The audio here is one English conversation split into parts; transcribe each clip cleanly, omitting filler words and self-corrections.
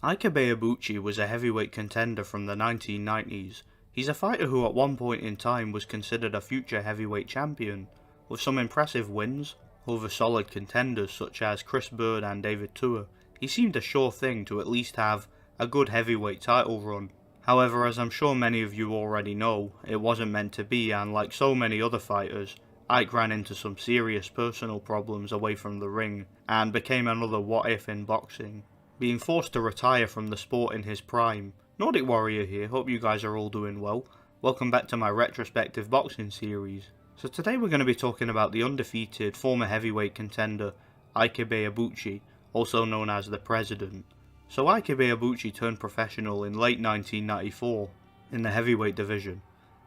Ike Ibeabuchi was a heavyweight contender from the 1990s. He's a fighter who at one point in time was considered a future heavyweight champion, with some impressive wins over solid contenders such as Chris Bird and David Tua. He seemed a sure thing to at least have a good heavyweight title run. However, as I'm sure many of you already know, it wasn't meant to be, and like so many other fighters, Ike ran into some serious personal problems away from the ring and became another what if in boxing, being forced to retire from the sport in his prime. Nordic Warrior here, hope you guys are all doing well. Welcome back to my retrospective boxing series. So today we're going to be talking about the undefeated former heavyweight contender Ike Ibeabuchi, also known as the President. So Ike Ibeabuchi turned professional in late 1994 in the heavyweight division.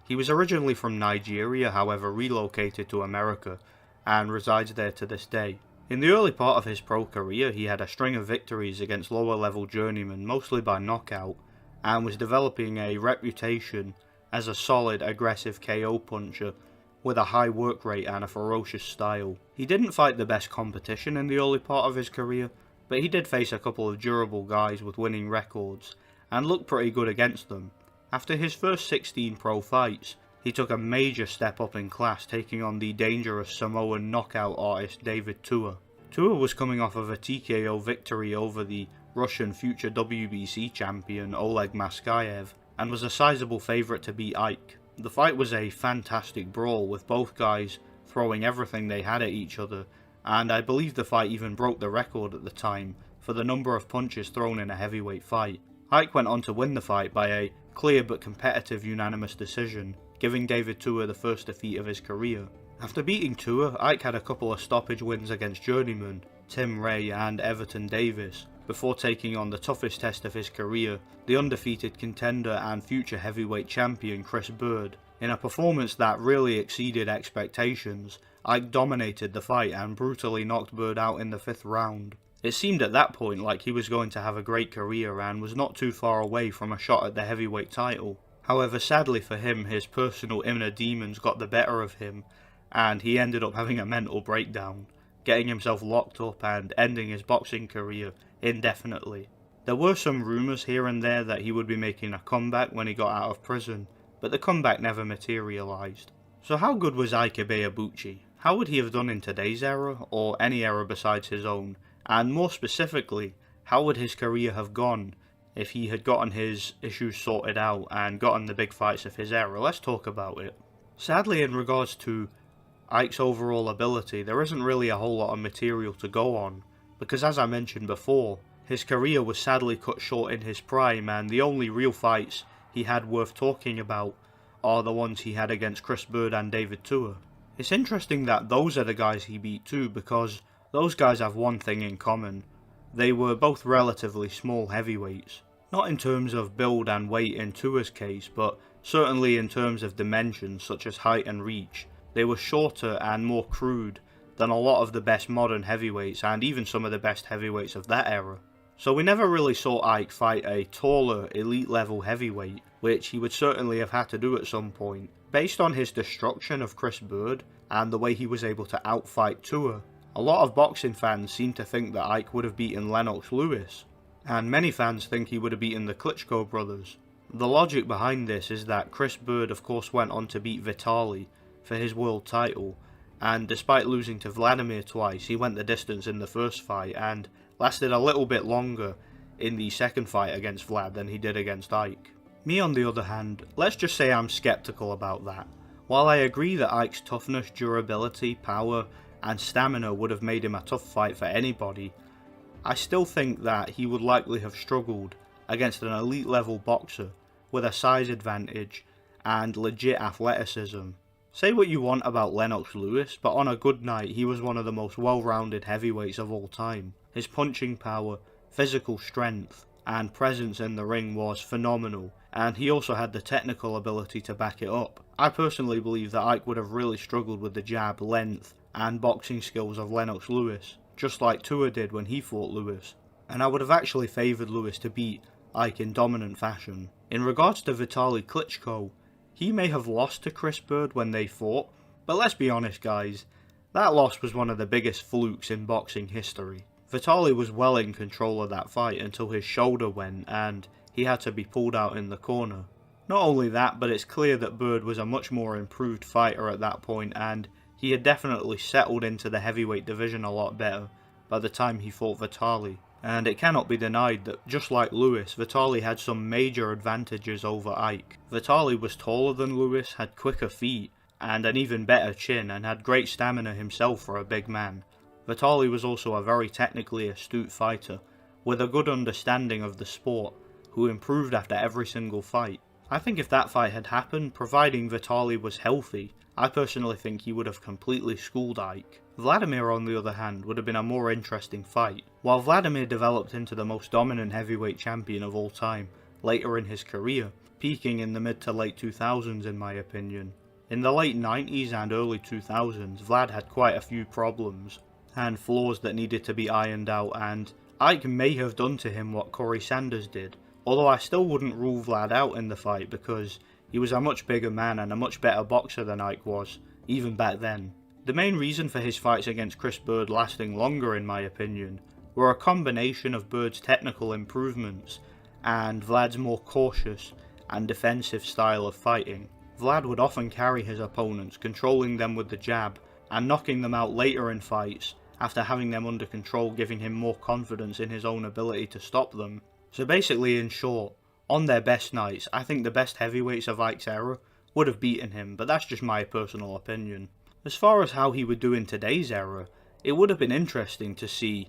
He was originally from Nigeria, however relocated to America and resides there to this day. In the early part of his pro career, he had a string of victories against lower level journeymen, mostly by knockout, and was developing a reputation as a solid, aggressive KO puncher with a high work rate and a ferocious style. He didn't fight the best competition in the early part of his career, but he did face a couple of durable guys with winning records, and looked pretty good against them. After his first 16 pro fights, he took a major step up in class, taking on the dangerous Samoan knockout artist David Tua. Tua was coming off of a TKO victory over the Russian future WBC champion Oleg Maskayev, and was a sizable favourite to beat Ike. The fight was a fantastic brawl, with both guys throwing everything they had at each other, and I believe the fight even broke the record at the time for the number of punches thrown in a heavyweight fight. Ike went on to win the fight by a clear but competitive unanimous decision, giving David Tua the first defeat of his career. After beating Tua, Ike had a couple of stoppage wins against journeymen Tim Ray and Everton Davis, before taking on the toughest test of his career, the undefeated contender and future heavyweight champion Chris Bird. In a performance that really exceeded expectations, Ike dominated the fight and brutally knocked Bird out in the 5th round. It seemed at that point like he was going to have a great career and was not too far away from a shot at the heavyweight title. However, sadly for him, his personal inner demons got the better of him, and he ended up having a mental breakdown, getting himself locked up and ending his boxing career indefinitely. There were some rumours here and there that he would be making a comeback when he got out of prison, but the comeback never materialised. So how good was Ike Ibeabuchi? How would he have done in today's era, or any era besides his own? And more specifically, how would his career have gone if he had gotten his issues sorted out and gotten the big fights of his era? Let's talk about it. Sadly, in regards to Ike's overall ability, there isn't really a whole lot of material to go on, because as I mentioned before, his career was sadly cut short in his prime, and the only real fights he had worth talking about are the ones he had against Chris Bird and David Tua. It's interesting that those are the guys he beat too, because those guys have one thing in common: they were both relatively small heavyweights. Not in terms of build and weight in Tua's case, but certainly in terms of dimensions such as height and reach. They were shorter and more crude than a lot of the best modern heavyweights, and even some of the best heavyweights of that era. So we never really saw Ike fight a taller, elite level heavyweight, which he would certainly have had to do at some point. Based on his destruction of Chris Bird and the way he was able to outfight Tua, a lot of boxing fans seem to think that Ike would have beaten Lennox Lewis, and many fans think he would have beaten the Klitschko brothers. The logic behind this is that Chris Bird of course went on to beat Vitali for his world title, and despite losing to Vladimir twice, he went the distance in the first fight and lasted a little bit longer in the second fight against Vlad than he did against Ike. Me on the other hand, let's just say I'm skeptical about that. While I agree that Ike's toughness, durability, power and stamina would have made him a tough fight for anybody, I still think that he would likely have struggled against an elite level boxer with a size advantage and legit athleticism. Say what you want about Lennox Lewis, but on a good night he was one of the most well-rounded heavyweights of all time. His punching power, physical strength and presence in the ring was phenomenal, and he also had the technical ability to back it up. I personally believe that Ike would have really struggled with the jab, length and boxing skills of Lennox Lewis, just like Tua did when he fought Lewis, and I would have actually favoured Lewis to beat Ike in dominant fashion. In regards to Vitali Klitschko, he may have lost to Chris Bird when they fought, but let's be honest guys, that loss was one of the biggest flukes in boxing history. Vitali was well in control of that fight until his shoulder went and he had to be pulled out in the corner. Not only that, but it's clear that Bird was a much more improved fighter at that point, and he had definitely settled into the heavyweight division a lot better by the time he fought Vitali. And it cannot be denied that, just like Lewis, Vitali had some major advantages over Ike. Vitali was taller than Lewis, had quicker feet, and an even better chin, and had great stamina himself for a big man. Vitali was also a very technically astute fighter, with a good understanding of the sport, who improved after every single fight. I think if that fight had happened, providing Vitali was healthy, I personally think he would have completely schooled Ike. Vladimir, on the other hand, would have been a more interesting fight. While Vladimir developed into the most dominant heavyweight champion of all time later in his career, peaking in the mid to late 2000s in my opinion. In the late 90s and early 2000s, Vlad had quite a few problems and flaws that needed to be ironed out, and Ike may have done to him what Corey Sanders did, although I still wouldn't rule Vlad out in the fight because he was a much bigger man and a much better boxer than Ike was, even back then. The main reason for his fights against Chris Bird lasting longer in my opinion were a combination of Bird's technical improvements and Vlad's more cautious and defensive style of fighting. Vlad would often carry his opponents, controlling them with the jab and knocking them out later in fights after having them under control, giving him more confidence in his own ability to stop them. So basically, in short, on their best nights, I think the best heavyweights of Ike's era would have beaten him, but that's just my personal opinion. As far as how he would do in today's era, it would have been interesting to see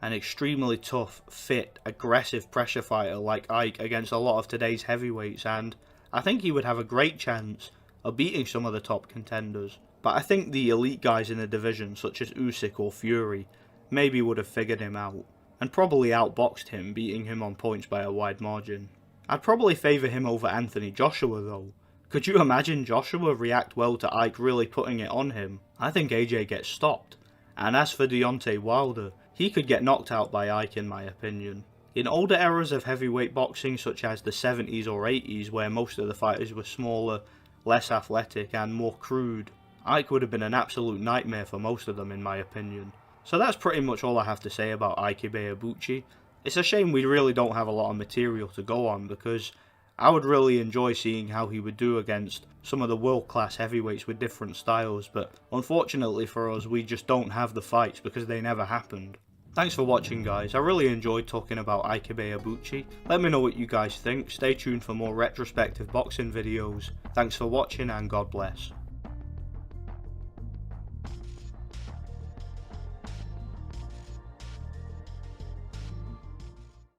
an extremely tough, fit, aggressive pressure fighter like Ike against a lot of today's heavyweights, and I think he would have a great chance of beating some of the top contenders. But I think the elite guys in the division, such as Usyk or Fury, maybe would have figured him out, and probably outboxed him, beating him on points by a wide margin. I'd probably favour him over Anthony Joshua though. Could you imagine Joshua react well to Ike really putting it on him? I think AJ gets stopped. And as for Deontay Wilder, he could get knocked out by Ike in my opinion. In older eras of heavyweight boxing such as the 70s or 80s where most of the fighters were smaller, less athletic and more crude, Ike would have been an absolute nightmare for most of them in my opinion. So that's pretty much all I have to say about Ike Ibeabuchi. It's a shame we really don't have a lot of material to go on because I would really enjoy seeing how he would do against some of the world-class heavyweights with different styles, but unfortunately for us we just don't have the fights because they never happened. Thanks for watching guys, I really enjoyed talking about Ike Ibeabuchi. Let me know what you guys think, stay tuned for more retrospective boxing videos. Thanks for watching and God bless.